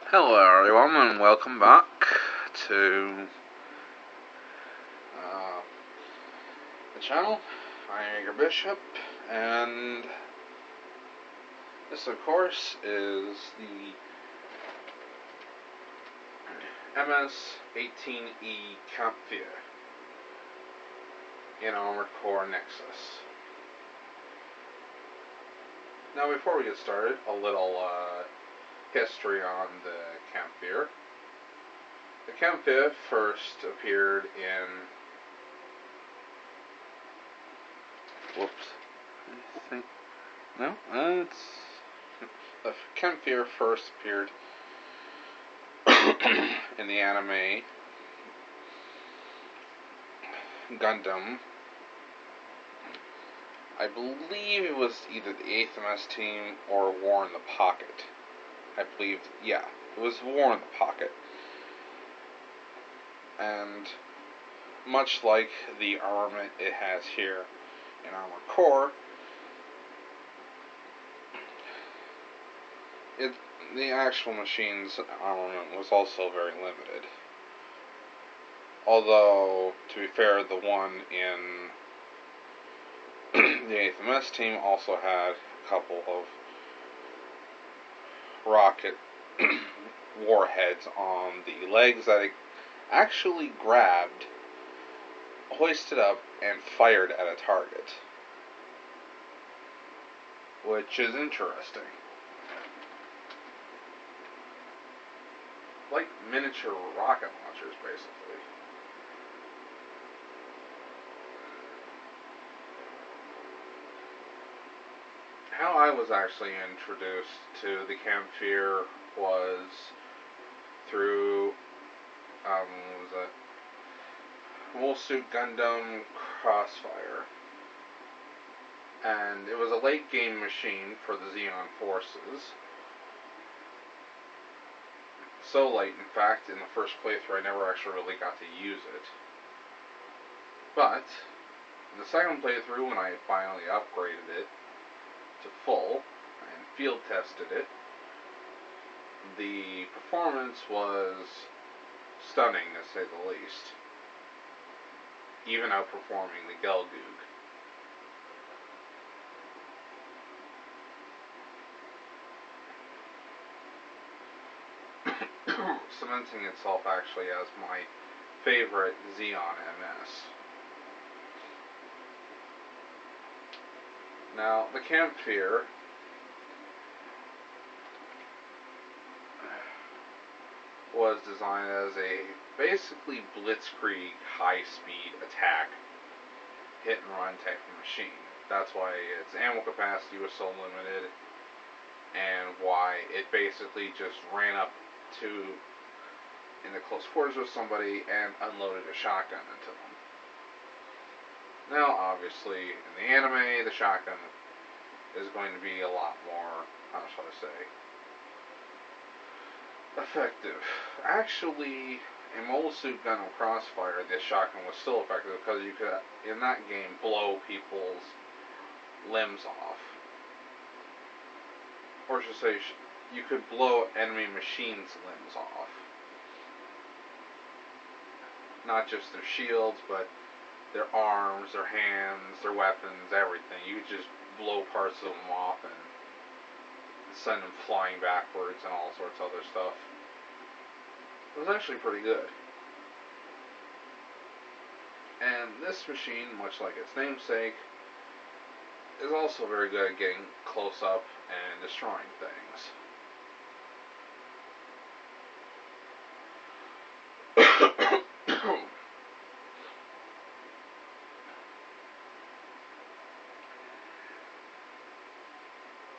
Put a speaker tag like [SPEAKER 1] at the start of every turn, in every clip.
[SPEAKER 1] Hello everyone and welcome back to the channel. I'm your Bishop, and this of course is the MS-18-E Kampfer in Armored Core Nexus. Now before we get started, a little history on the Kampfer. The Kampfer first appeared in... The Kampfer first appeared in the anime Gundam. I believe it was either the 8th MS team or War in the Pocket. I believe, yeah, it was War in the Pocket. And much like the armament it has here in Armored Core, the actual machine's armament was also very limited. Although, to be fair, the one in the 8th MS team also had a couple of rocket warheads on the legs that it actually grabbed, hoisted up, and fired at a target. Which is interesting. Like miniature rocket launchers, basically. How I was actually introduced to the Kampfer was through, what was it? Wool Suit Gundam Crossfire. And it was a late game machine for the Xeon Forces. So late, in fact, in the first playthrough I never actually really got to use it. But, in the second playthrough, when I finally upgraded it to full and field tested it, the performance was stunning, to say the least. Even outperforming the Gelgoog. Cementing itself actually as my favorite Xeon MS. Now, the Kampfer was designed as a basically blitzkrieg high-speed attack hit-and-run type of machine. That's why its ammo capacity was so limited, and why it basically just ran up to in the close quarters with somebody and unloaded a shotgun into them. Now, obviously, in the anime, the shotgun is going to be a lot more, how shall I say, effective. Actually, in Mobile Suit Gundam Crossfire, this shotgun was still effective because you could, in that game, blow people's limbs off. Or I should say, you could blow enemy machines' limbs off. Not just their shields, but their arms, their hands, their weapons, everything. You could just blow parts of them off and send them flying backwards and all sorts of other stuff. It was actually pretty good. And this machine, much like its namesake, is also very good at getting close up and destroying things.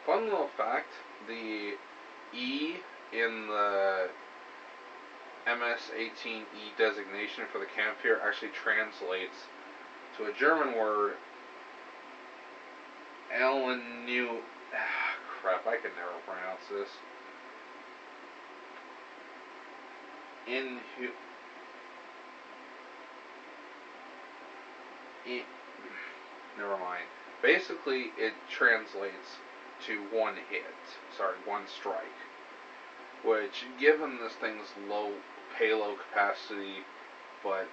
[SPEAKER 1] Fun little fact, the E in the MS-18-E designation for the Kampfer actually translates to a German word, crap, I can never pronounce this. Never mind. Basically, it translates to one strike. Which, given this thing's low payload capacity, but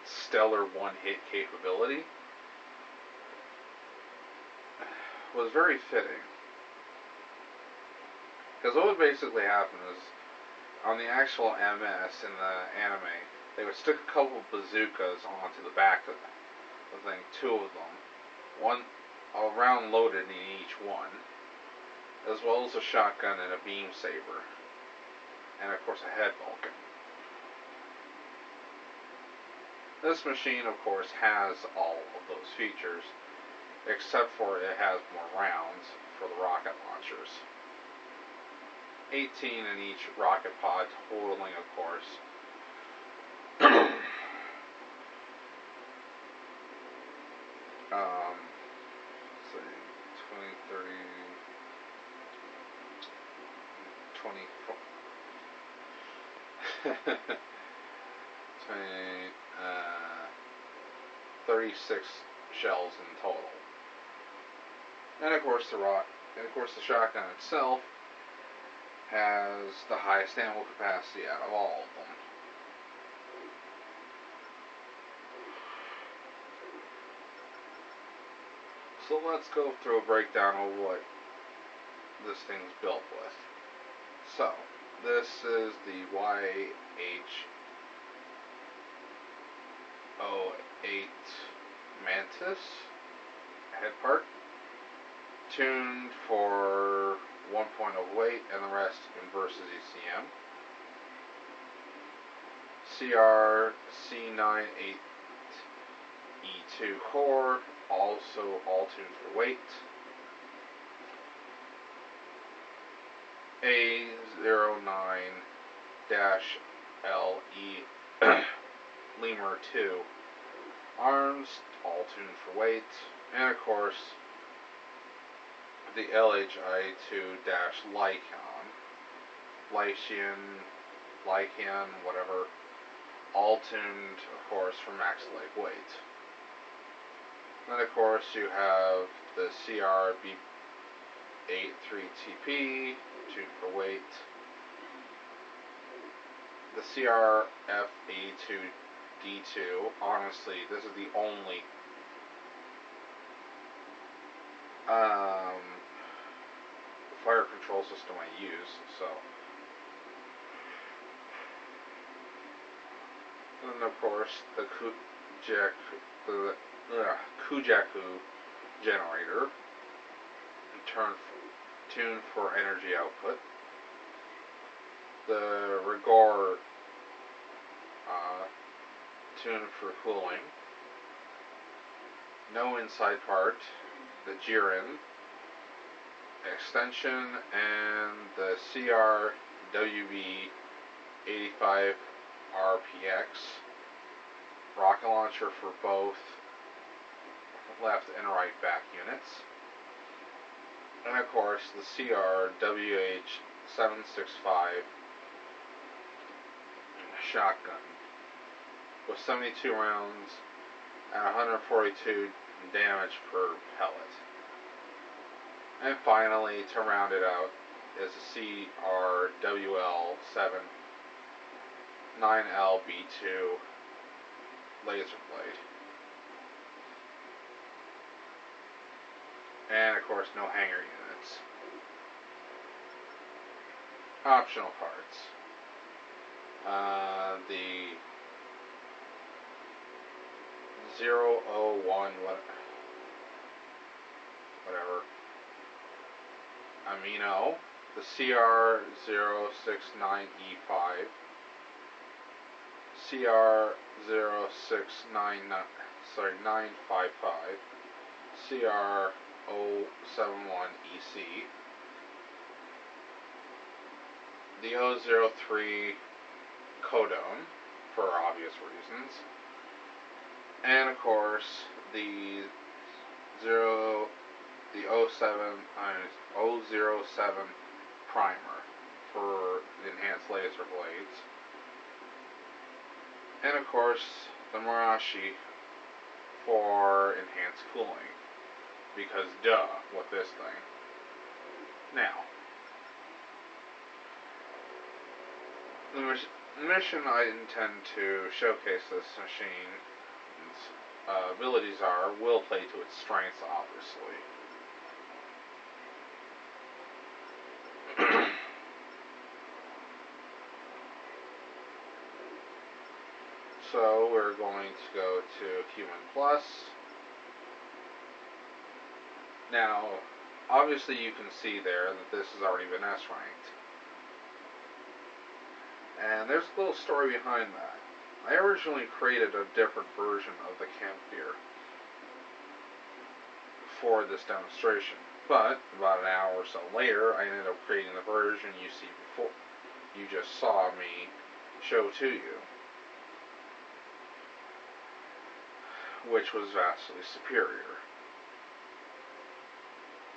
[SPEAKER 1] stellar one-hit capability, was very fitting. Because what would basically happen is, on the actual MS in the anime, they would stick a couple bazookas onto the back of the thing, two of them, one a round loaded in each one, as well as a shotgun and a beam saber, and of course a head Vulcan. This machine, of course, has all of those features, except for it has more rounds for the rocket launchers. 18 in each rocket pod, totaling, of course, say 20, 30, 36 shells in total. And of course the shotgun itself has the highest ammo capacity out of all of them. So let's go through a breakdown of what this thing's built with. So, this is the YH-08 Mantis head part, tuned for 1.0 weight and the rest in versus ECM. CR C98E2 core, also all tuned for weight. A09-LE Lemur 2 arms, all tuned for weight, and of course the Lycan, whatever, all tuned, of course, for max leg weight. Then, of course, you have the CRB83TP, tuned for weight. The CRF82D2, honestly, this is the only fire control system I use, so. And of course, the Kujaku generator, tuned for energy output. The Rigor, tuned for cooling. No inside part. The Jiren extension, and the CRWB85RPX rocket launcher for both left and right back units. And of course the CRWH765 shotgun with 72 rounds and 142 damage per pellet. And finally, to round it out, is the CRWL7 9LB2 laser blade. And of course, no hanger units. Optional parts. The 001 whatever amino, the CR069E5, CR955, CR071EC, the 003 codone, for obvious reasons, and of course the 007 primer for enhanced laser blades, and of course the Murashi for enhanced cooling. because duh, with this thing. Now, the mission I intend to showcase this machine's abilities will play to its strengths, obviously. So we're going to go to Human Plus. Now, obviously you can see there that this has already been S ranked. And there's a little story behind that. I originally created a different version of the Kampfer for this demonstration, but about an hour or so later, I ended up creating the version you see before. You just saw me show to you, which was vastly superior.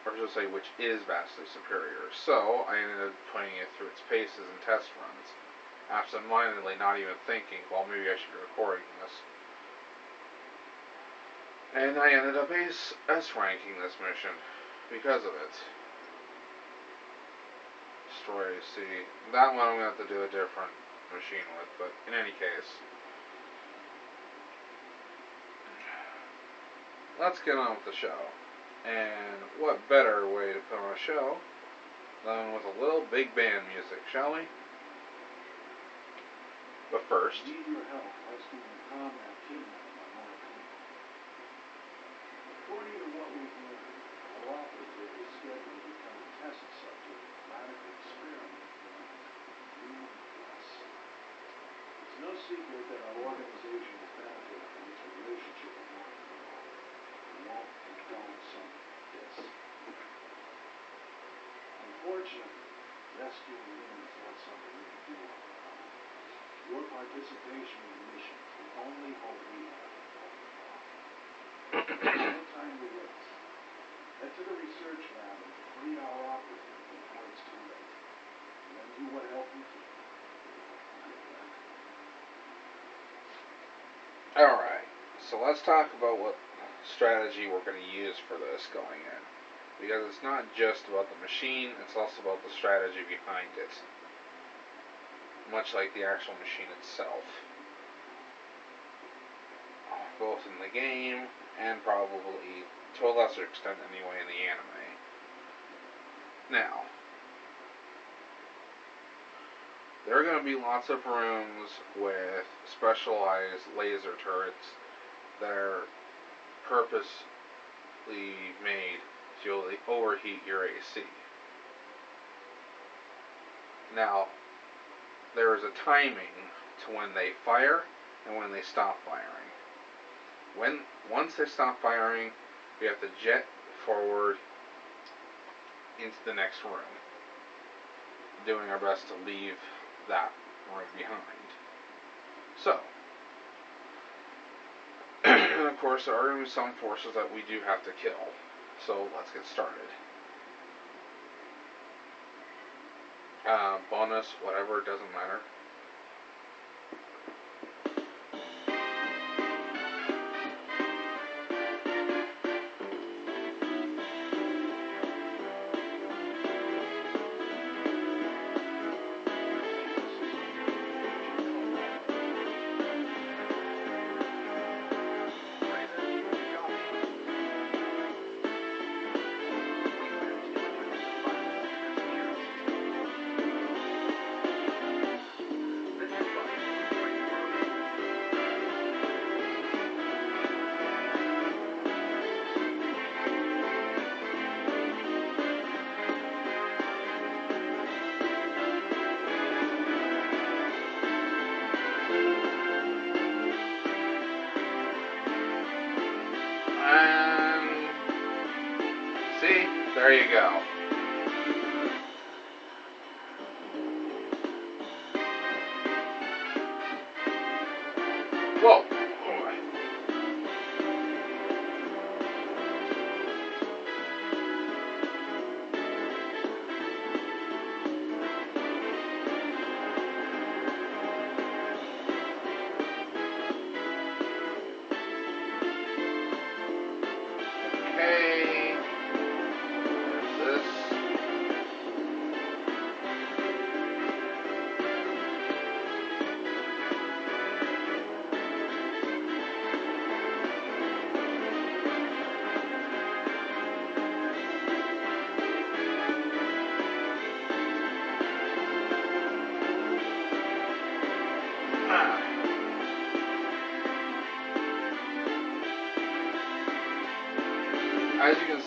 [SPEAKER 1] Or I should say, which is vastly superior. So, I ended up putting it through its paces and test runs, absent-mindedly, not even thinking, well, maybe I should be recording this. And I ended up S-ranking this mission because of it. Destroy AC. That one I'm going to have to do a different machine with, but in any case, let's get on with the show. And what better way to put on a show than with a little big band music, shall we? But first,
[SPEAKER 2] need your help rescuing the combat team member on our team. According to what we've learned, our operative is scheduled to become a test subject of a radical experiment known as Plus. It's no secret that our organization has benefited from its relationship with North Korea. We won't condone something like this. Unfortunately, rescuing him is not something we can do on our own. Your participation in the mission is the only hope we have of pulling it off. There's no time to waste. Head to the research lab and free our operative before it's too late. Lend you what help you can.
[SPEAKER 1] alright, so let's talk about what strategy we're going to use for this going in. Because it's not just about the machine, it's also about the strategy behind it. Much like the actual machine itself. Both in the game, and probably, to a lesser extent anyway, in the anime. Now, there are going to be lots of rooms with specialized laser turrets that are purposely made to overheat your AC. Now, there is a timing to when they fire and when they stop firing. Once they stop firing, we have to jet forward into the next room, doing our best to leave that room behind. So, and of course, there are going to be some forces that we do have to kill. So let's get started. Bonus, whatever, it doesn't matter.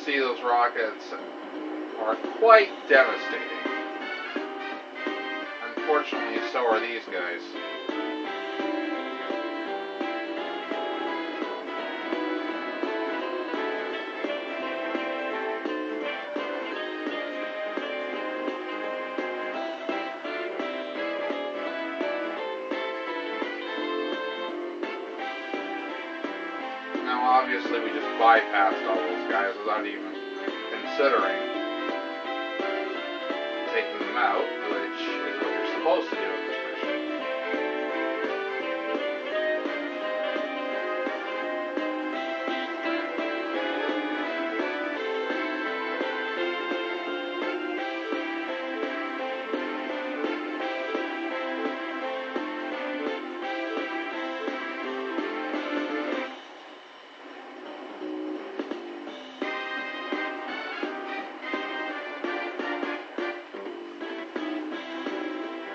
[SPEAKER 1] see, those rockets are quite devastating. Unfortunately, so are these guys. Now, obviously, we just bypassed all those guys without even considering taking them out, which is what you're supposed to do in this mission.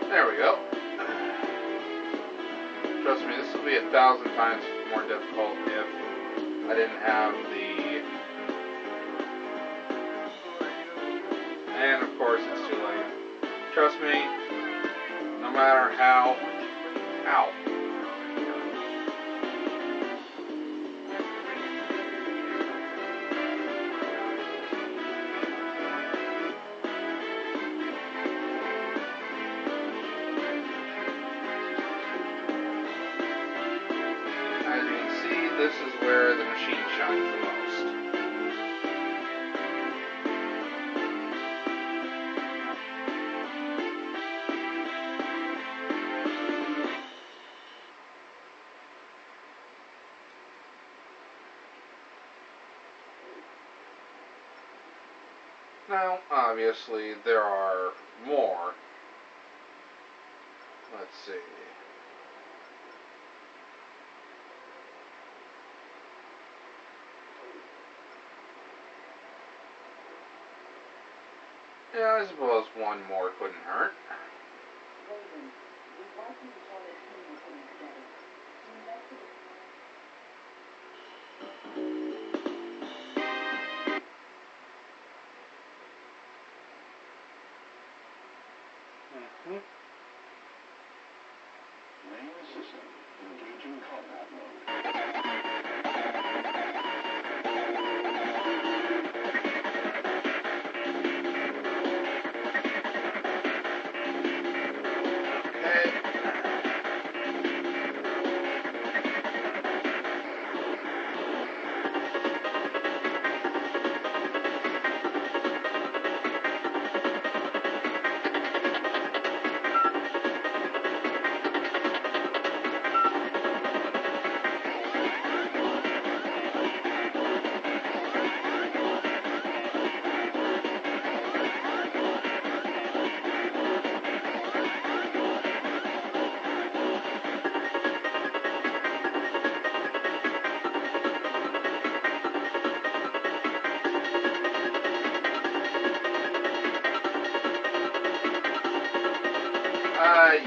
[SPEAKER 1] There we go. Trust me, this will be 1,000 times more difficult if I didn't have the... And of course it's too late. Trust me, no matter how... Ow. As you can see, this is where the machine shines the most. Now, obviously, there are more. Let's see. Yeah, I suppose one more couldn't hurt.
[SPEAKER 2] Main system engaging combat mode.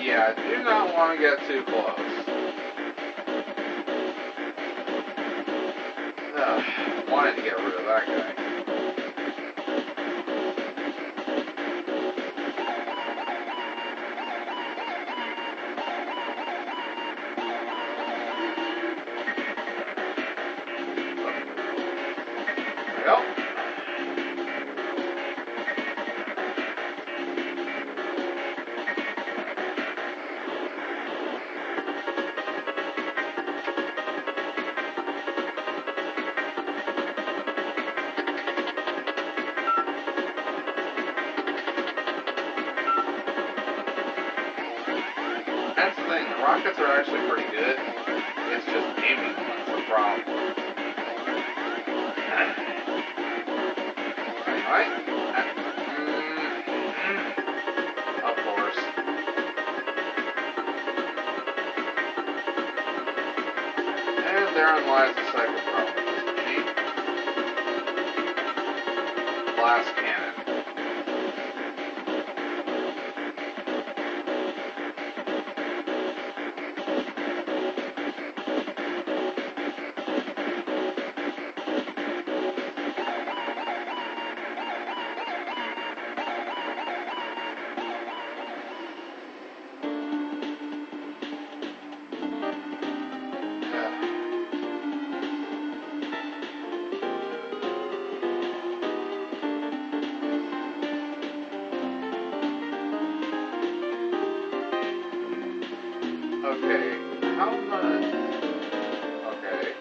[SPEAKER 1] Yeah, do not want to get too close. Wanted to get rid of that guy. There we go. That's the thing, the rockets are actually pretty good. It's just aiming them that's the problem. Alright. Of course. And therein lies the second problem with this machine. Blast cannon. Okay, how am I gonna... Okay.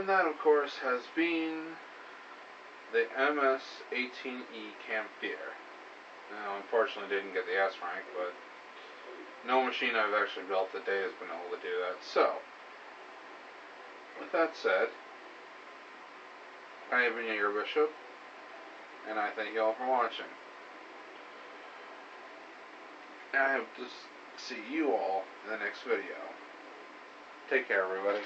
[SPEAKER 1] And that, of course, has been the MS-18-E Kampfer. Now, unfortunately, didn't get the S rank, but no machine I've actually built today has been able to do that. So, with that said, I have been your Bishop, and I thank you all for watching. And I hope to see you all in the next video. Take care, everybody.